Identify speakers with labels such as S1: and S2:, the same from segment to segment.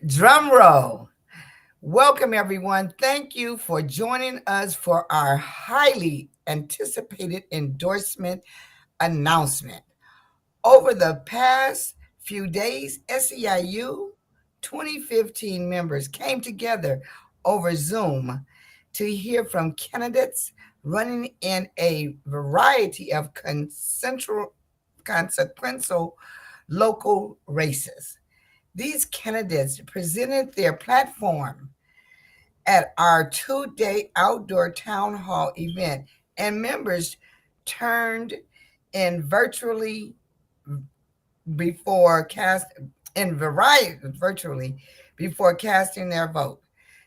S1: Drum roll. Welcome, everyone. Thank you for joining us for our highly anticipated endorsement announcement. Over the past few days, SEIU 2015 members came together over Zoom to hear from candidates running in a variety of consequential local races. These candidates presented their platform at our 2-day outdoor town hall event, and members turned in before cast in variety virtually before casting their vote,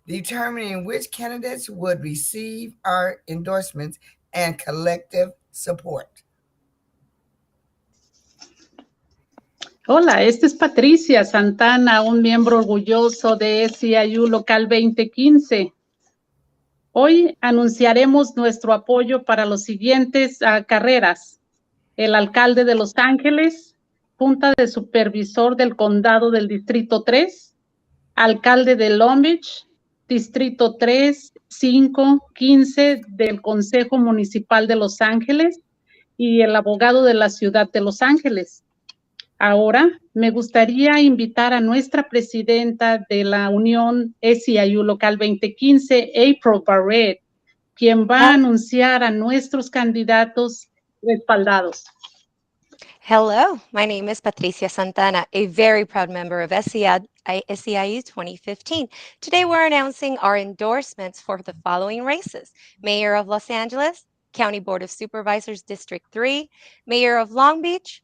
S1: determining which candidates would receive our endorsements and collective support.
S2: Hola, esta es Patricia Santana, un miembro orgulloso de SEIU Local 2015. Hoy anunciaremos nuestro apoyo para los siguientes carreras: el alcalde de Los Ángeles, Junta de Supervisor del Condado del Distrito 3, alcalde de Long Beach, Distrito 3, 5, 15 del Consejo Municipal de Los Ángeles y el abogado de la Ciudad de Los Ángeles. Ahora me gustaría invitar a nuestra presidenta de la Unión SEIU Local 2015, April Verrett, quien va a anunciar a nuestros candidatos respaldados.
S3: Hello, my name is Patricia Santana, a very proud member of SEIU 2015. Today we're announcing our endorsements for the following races: Mayor of Los Angeles, County Board of Supervisors District 3, Mayor of Long Beach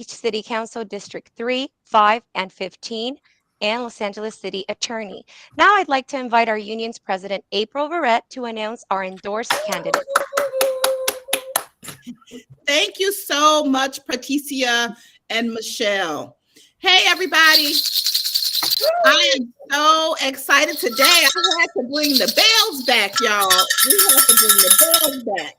S3: City Council District 3, 5, and 15, and Los Angeles City Attorney. Now I'd like to invite our union's President April Verrett to announce our endorsed candidates.
S4: Thank you so much, Patricia and Michelle. Hey, everybody. I am so excited today. I had to bring the bells back, y'all. We have to bring the bells back.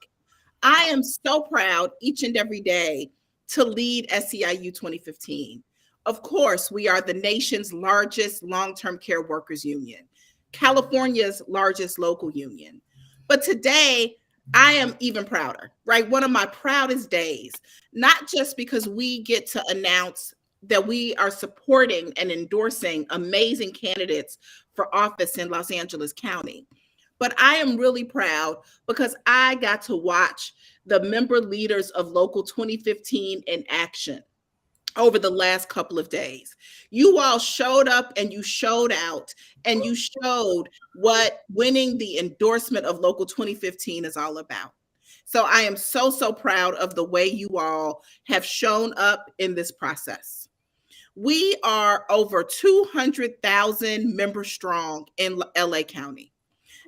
S4: I am so proud each and every day to lead SEIU 2015. Of course, we are the nation's largest long-term care workers union, California's largest local union. But today, I am even prouder, right? One of my proudest days, not just because we get to announce that we are supporting and endorsing amazing candidates for office in Los Angeles County, but I am really proud because I got to watch the member leaders of Local 2015 in action over the last couple of days. You all showed up and you showed out and you showed what winning the endorsement of Local 2015 is all about. So I am so, so proud of the way you all have shown up in this process. We are over 200,000 members strong in LA County.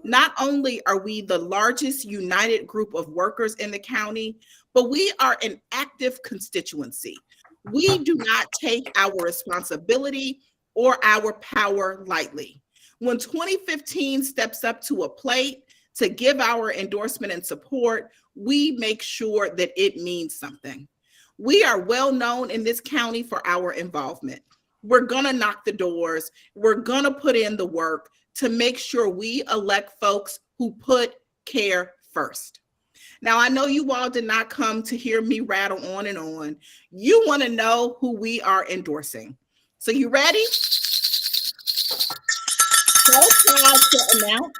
S4: Not only are we the largest united group of workers in the county, but we are an active constituency. We do not take our responsibility or our power lightly. When 2015 steps up to a plate to give our endorsement and support, we make sure that it means something. We are well known in this county for our involvement. We're gonna knock the doors. We're gonna put in the work to make sure we elect folks who put care first. Now, I know you all did not come to hear me rattle on and on. You want to know who we are endorsing. So you ready? So proud to announce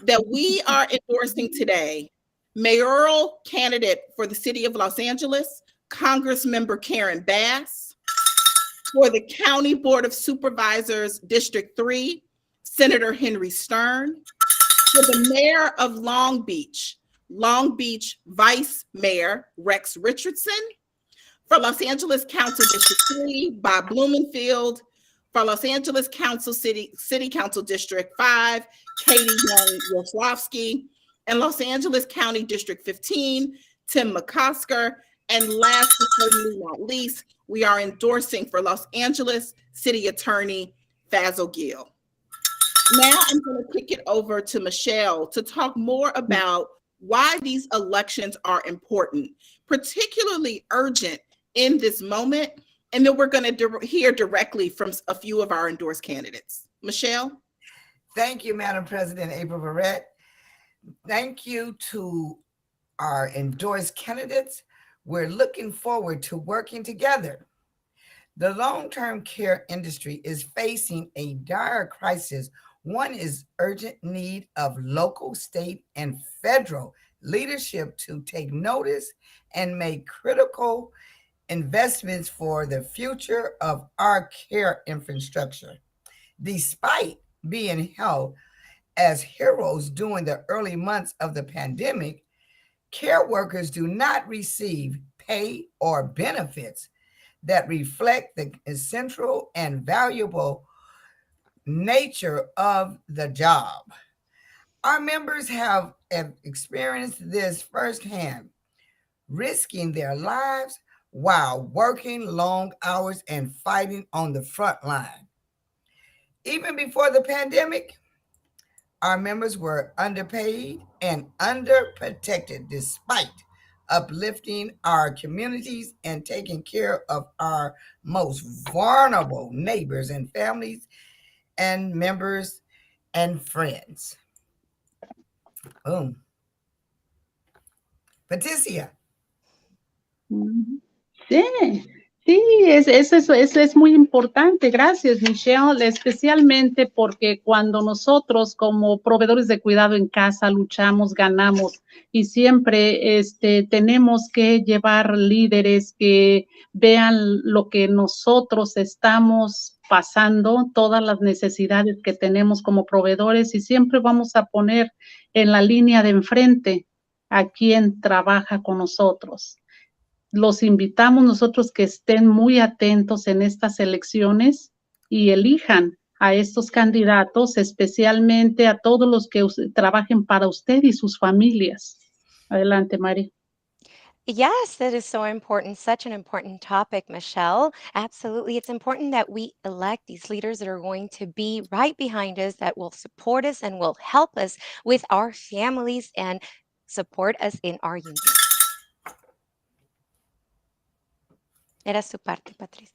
S4: that we are endorsing today mayoral candidate for the city of Los Angeles, Congressmember Karen Bass; for the County Board of Supervisors District 3, Senator Henry Stern; for the mayor of Long Beach Vice Mayor Rex Richardson; for Los Angeles Council District 3, Bob Blumenfield; for Los Angeles Council City Council District 5, Katie Young-Yoslowski; and Los Angeles County District 15, Tim McCosker; and last but certainly not least, we are endorsing for Los Angeles City Attorney Fazil Gill. Now I'm going to kick it over to Michelle to talk more about why these elections are important, particularly urgent in this moment, and then we're going to hear directly from a few of our endorsed candidates. Michelle?
S1: Thank you, Madam President April Verrett. Thank you to our endorsed candidates. We're looking forward to working together. The long-term care industry is facing a dire crisis. One is urgent need of local, state, and federal leadership to take notice and make critical investments for the future of our care infrastructure. Despite being held as heroes during the early months of the pandemic, care workers do not receive pay or benefits that reflect the essential and valuable nature of the job. Our members have experienced this firsthand, risking their lives while working long hours and fighting on the front line. Even before the pandemic, our members were underpaid and underprotected despite uplifting our communities and taking care of our most vulnerable neighbors and families and members and friends. Boom. Patricia.
S2: Sí, sí, eso es muy importante. Gracias, Michelle, especialmente porque cuando nosotros como proveedores de cuidado en casa luchamos, ganamos y siempre tenemos que llevar líderes que vean lo que nosotros estamos pasando, todas las necesidades que tenemos como proveedores y siempre vamos a poner en la línea de enfrente a quien trabaja con nosotros. Los invitamos nosotros que estén muy atentos en estas elecciones y elijan a estos candidatos, especialmente a todos los que trabajen para usted y sus familias. Adelante, Mari.
S3: Yes, that is so important. Such an important topic, Michelle. Absolutely. It's important that we elect these leaders that are going to be right behind us, that will support us and will help us with our families and support us in our union. Era su parte, Patricia.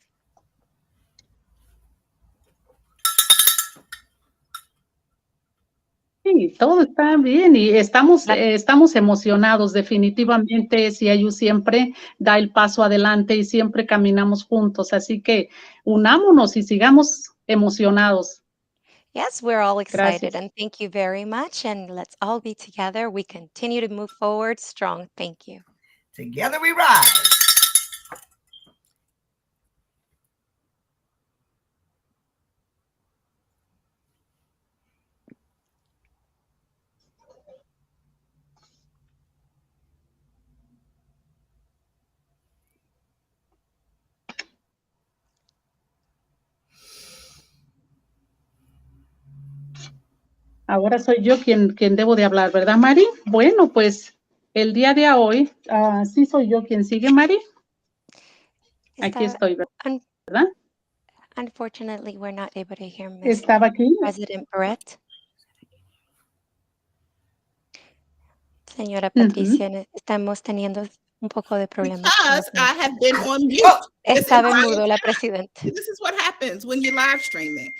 S2: Sí, todo está bien y estamos emocionados. Definitivamente, SEIU siempre da el paso adelante y siempre caminamos juntos. Así que unámonos y sigamos emocionados.
S3: Yes, we're all excited.
S2: Gracias.
S3: And thank you very much. And let's all be together. We continue to move forward strong. Thank you.
S1: Together we rise.
S2: Ahora soy yo quien debo de hablar, ¿verdad, Mari? Bueno, pues el día de hoy, sí soy yo quien sigue, Mari. Aquí estoy, ¿verdad?
S3: Unfortunately, we're not able to hear Ms.
S2: Estaba aquí.
S3: President Verrett. Señora Patricia, estamos teniendo un poco de problemas.
S4: Because I have been on mute.
S3: Estaba en mudo la presidenta.
S4: This is what happens when you're live streaming.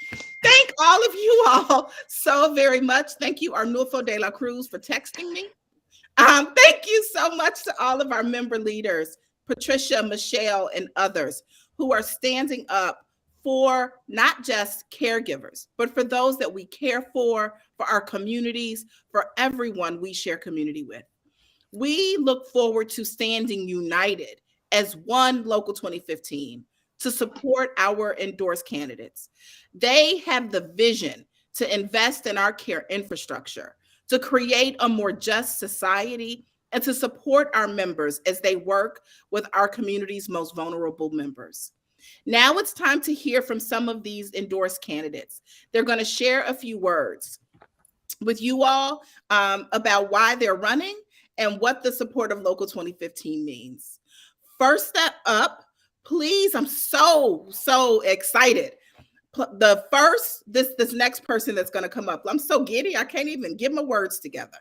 S4: Thank all of you all so very much. Thank you, Arnulfo de la Cruz, for texting me. Thank you so much to all of our member leaders, Patricia, Michelle, and others who are standing up for not just caregivers, but for those that we care for our communities, for everyone we share community with. We look forward to standing united as one Local 2015 to support our endorsed candidates. They have the vision to invest in our care infrastructure, to create a more just society, and to support our members as they work with our community's most vulnerable members. Now it's time to hear from some of these endorsed candidates. They're going to share a few words with you all about why they're running and what the support of Local 2015 means. First step up, please, I'm so excited. This next person that's going to come up, I'm so giddy, I can't even get my words together.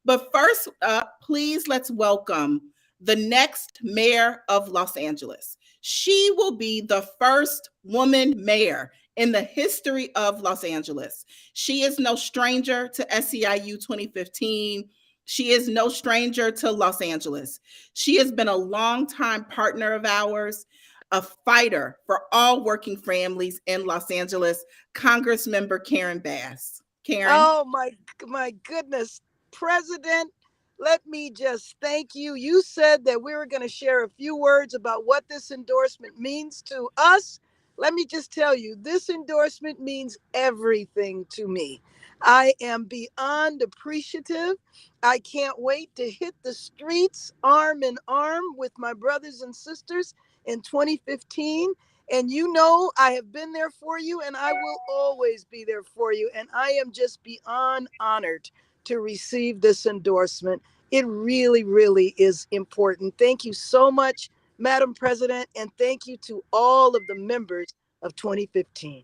S4: But first up, please let's welcome the next mayor of Los Angeles. She will be the first woman mayor in the history of Los Angeles. She is no stranger to SEIU 2015. She is no stranger to Los Angeles. She has been a longtime partner of ours, a fighter for all working families in Los Angeles, Congressmember Karen Bass. Karen.
S5: Oh my goodness, President, let me just thank you. You said that we were going to share a few words about what this endorsement means to us. Let me just tell you, this endorsement means everything to me. I am beyond appreciative. I can't wait to hit the streets arm in arm with my brothers and sisters in 2015. And you know, I have been there for you and I will always be there for you. And I am just beyond honored to receive this endorsement. It really, really is important. Thank you so much, Madam President, and thank you to all of the members of 2015.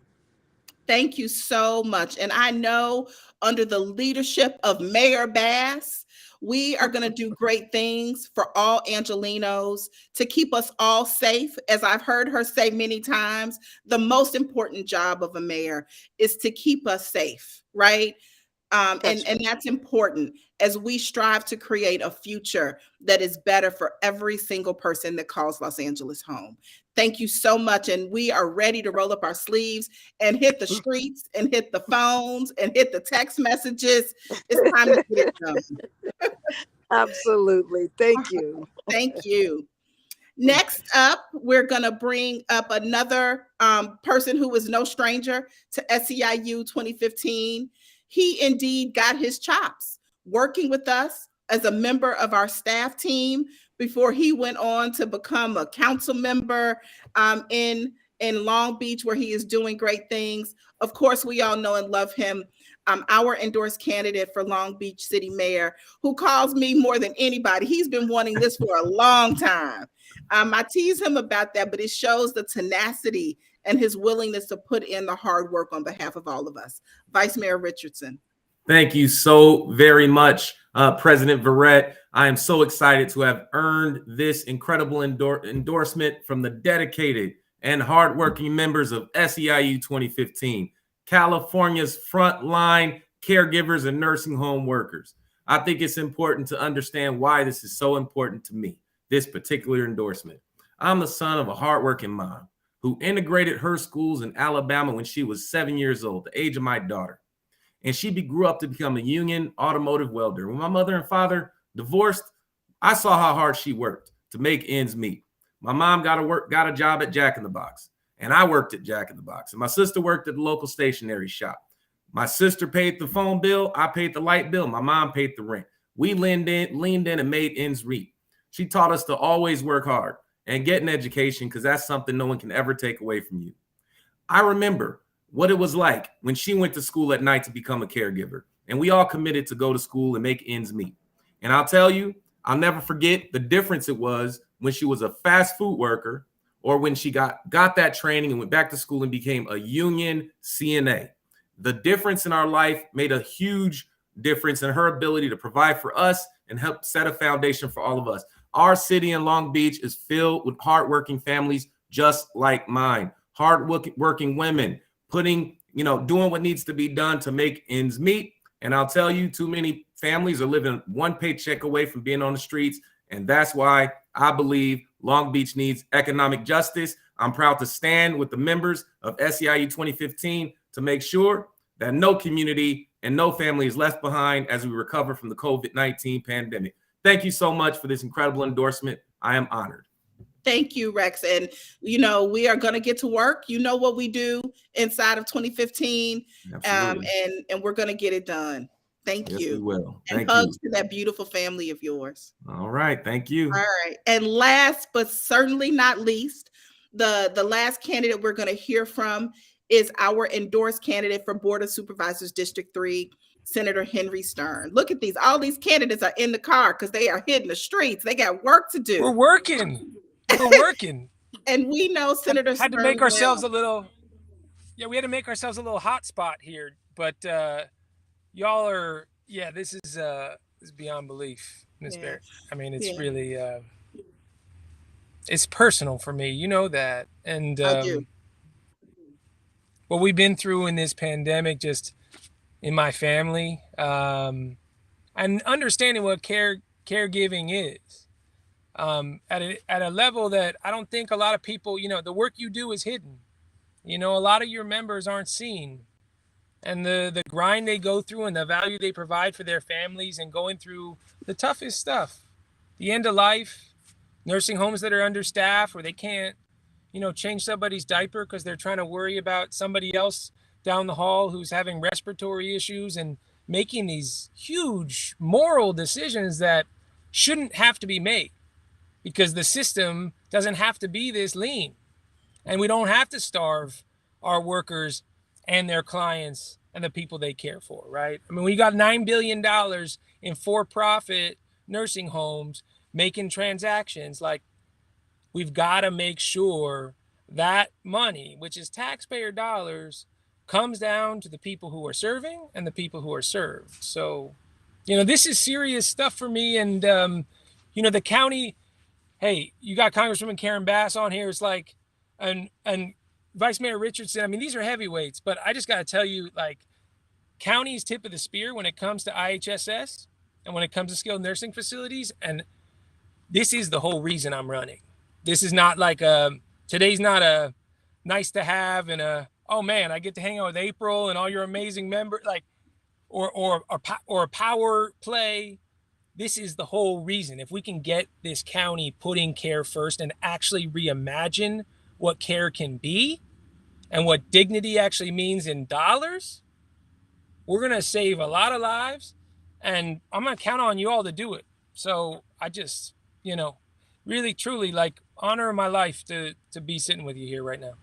S4: Thank you so much. And I know under the leadership of Mayor Bass, we are going to do great things for all Angelenos to keep us all safe. As I've heard her say many times, the most important job of a mayor is to keep us safe, right? And that's important as we strive to create a future that is better for every single person that calls Los Angeles home. Thank you so much. And we are ready to roll up our sleeves and hit the streets and hit the phones and hit the text messages. It's time to get it done.
S5: Absolutely. Thank you.
S4: Thank you. Next up, we're going to bring up another person who is no stranger to SEIU 2015. He indeed got his chops working with us as a member of our staff team before he went on to become a council member in Long Beach, where he is doing great things. Of course, we all know and love him, our endorsed candidate for Long Beach City Mayor, who calls me more than anybody. He's been wanting this for a long time. I tease him about that, but it shows the tenacity and his willingness to put in the hard work on behalf of all of us. Vice Mayor Richardson.
S6: Thank you so very much, President Verrett. I am so excited to have earned this incredible endorsement from the dedicated and hardworking members of SEIU 2015, California's frontline caregivers and nursing home workers. I think it's important to understand why this is so important to me, this particular endorsement. I'm the son of a hardworking mom who integrated her schools in Alabama when she was 7 years old, the age of my daughter. And she grew up to become a union automotive welder. When my mother and father divorced, I saw how hard she worked to make ends meet. My mom got a job at Jack in the Box, and I worked at Jack in the Box. And my sister worked at the local stationery shop. My sister paid the phone bill, I paid the light bill, my mom paid the rent. We leaned in and made ends meet. She taught us to always work hard and get an education, because that's something no one can ever take away from you. I remember what it was like when she went to school at night to become a caregiver, and we all committed to go to school and make ends meet. And I'll tell you, I'll never forget the difference it was when she was a fast food worker, or when she got that training and went back to school and became a union CNA. The difference in our life made a huge difference in her ability to provide for us and help set a foundation for all of us. Our city in Long Beach is filled with hardworking families just like mine. Hardworking women doing what needs to be done to make ends meet. And I'll tell you, too many families are living one paycheck away from being on the streets. And that's why I believe Long Beach needs economic justice. I'm proud to stand with the members of SEIU 2015 to make sure that no community and no family is left behind as we recover from the COVID-19 pandemic. Thank you so much for this incredible endorsement. I am honored.
S4: Thank you, Rex. And, we are going to get to work. You know what we do inside of 2015, and we're going to get it done. Thank you.
S6: We will.
S4: And hugs to that beautiful family of yours.
S6: All right. Thank you.
S4: All right. And last, but certainly not least, the last candidate we're going to hear from is our endorsed candidate for Board of Supervisors District 3, Senator Henry Stern. Look at these. All these candidates are in the car because they are hitting the streets. They got work to do.
S7: We're working.
S4: And we know Senator Stern
S7: had to make ourselves a little, we had to make ourselves a little hot spot here. But y'all are, this is beyond belief, Ms. Barrett. I mean, it's really, it's personal for me. You know that. And
S4: I do.
S7: what we've been through in this pandemic, just in my family, and understanding what caregiving is, at a level that I don't think a lot of people, the work you do is hidden. A lot of your members aren't seen, and the grind they go through and the value they provide for their families and going through the toughest stuff, the end of life, nursing homes that are understaffed where they can't, change somebody's diaper because they're trying to worry about somebody else down the hall who's having respiratory issues, and making these huge moral decisions that shouldn't have to be made because the system doesn't have to be this lean, and we don't have to starve our workers and their clients and the people they care for, right? I mean, we got $9 billion in for-profit nursing homes making transactions. Like, we've got to make sure that money, which is taxpayer dollars, comes down to the people who are serving and the people who are served. So, this is serious stuff for me. And, the county, hey, you got Congresswoman Karen Bass on here. It's like, and Vice Mayor Richardson. I mean, these are heavyweights, but I just got to tell you, like, county's tip of the spear when it comes to IHSS and when it comes to skilled nursing facilities. And this is the whole reason I'm running. This is not like today's not a nice to have and oh man, I get to hang out with April and all your amazing members, like, or a power play. This is the whole reason. If we can get this county putting care first and actually reimagine what care can be and what dignity actually means in dollars, we're going to save a lot of lives, and I'm going to count on you all to do it. So I just, really, truly, like, honor my life to be sitting with you here right now.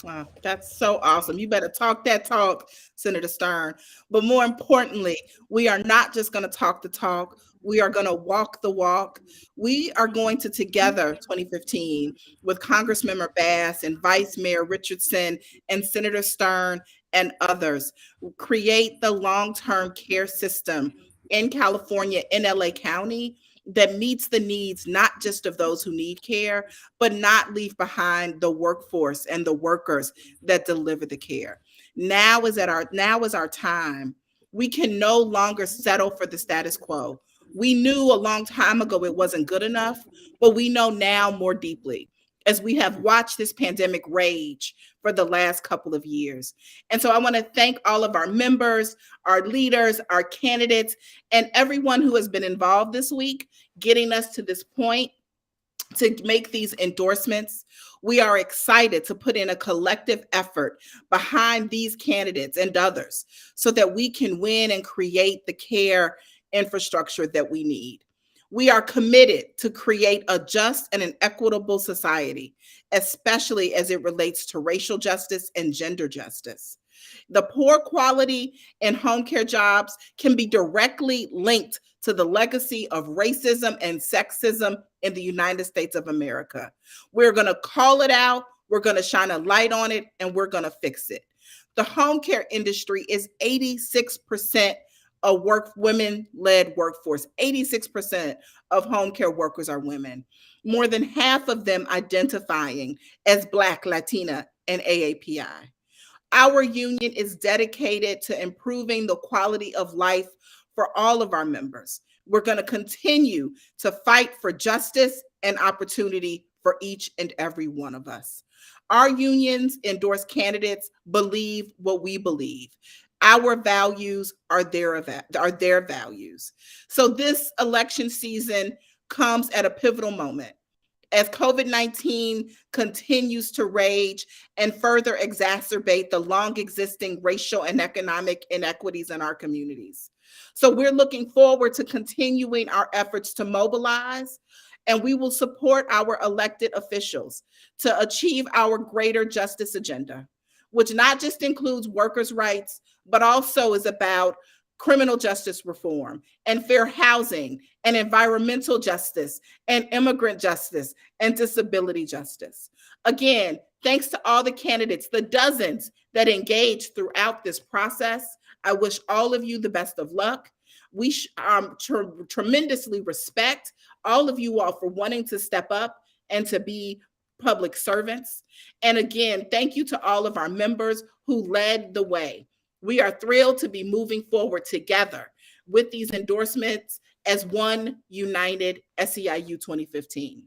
S4: Wow, that's so awesome. You better talk that talk, Senator Stern. But more importantly, we are not just going to talk the talk. We are going to walk the walk. We are going to together 2015 with Congressmember Bass and Vice Mayor Richardson and Senator Stern and others create the long-term care system in California, in LA County, that meets the needs not just of those who need care, but not leave behind the workforce and the workers that deliver the care. Now is our time. We can no longer settle for the status quo. We knew a long time ago it wasn't good enough, but we know now more deeply as we have watched this pandemic rage for the last couple of years. And so I want to thank all of our members, our leaders, our candidates, and everyone who has been involved this week, getting us to this point to make these endorsements. We are excited to put in a collective effort behind these candidates and others so that we can win and create the care infrastructure that we need. We are committed to create a just and an equitable society, especially as it relates to racial justice and gender justice. The poor quality in home care jobs can be directly linked to the legacy of racism and sexism in the United States of America. We're going to call it out, we're going to shine a light on it, and we're going to fix it. The home care industry is 86% a women-led workforce. 86% of home care workers are women. More than half of them identifying as Black, Latina, and AAPI. Our union is dedicated to improving the quality of life for all of our members. We're going to continue to fight for justice and opportunity for each and every one of us. Our unions endorsed candidates believe what we believe. Our values are their values. So this election season comes at a pivotal moment as COVID-19 continues to rage and further exacerbate the long existing racial and economic inequities in our communities. So we're looking forward to continuing our efforts to mobilize, and we will support our elected officials to achieve our greater justice agenda, which not just includes workers' rights, but also is about criminal justice reform and fair housing and environmental justice and immigrant justice and disability justice. Again, thanks to all the candidates, the dozens that engaged throughout this process. I wish all of you the best of luck. We tremendously respect all of you all for wanting to step up and to be public servants. And again, thank you to all of our members who led the way. We are thrilled to be moving forward together with these endorsements as one united SEIU 2015.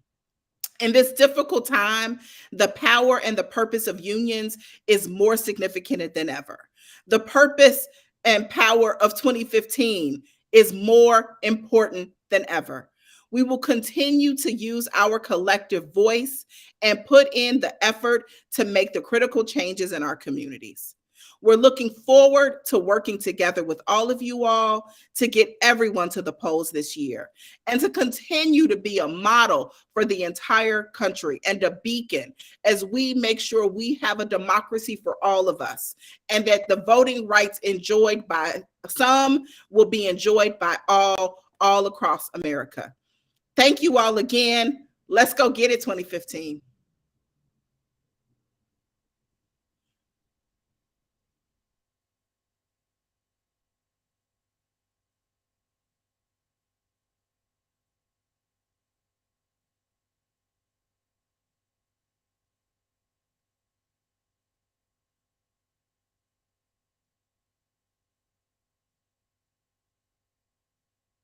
S4: In this difficult time, the power and the purpose of unions is more significant than ever. The purpose and power of 2015 is more important than ever. We will continue to use our collective voice and put in the effort to make the critical changes in our communities. We're looking forward to working together with all of you all to get everyone to the polls this year and to continue to be a model for the entire country and a beacon as we make sure we have a democracy for all of us and that the voting rights enjoyed by some will be enjoyed by all across America. Thank you all again. Let's go get it, 2015.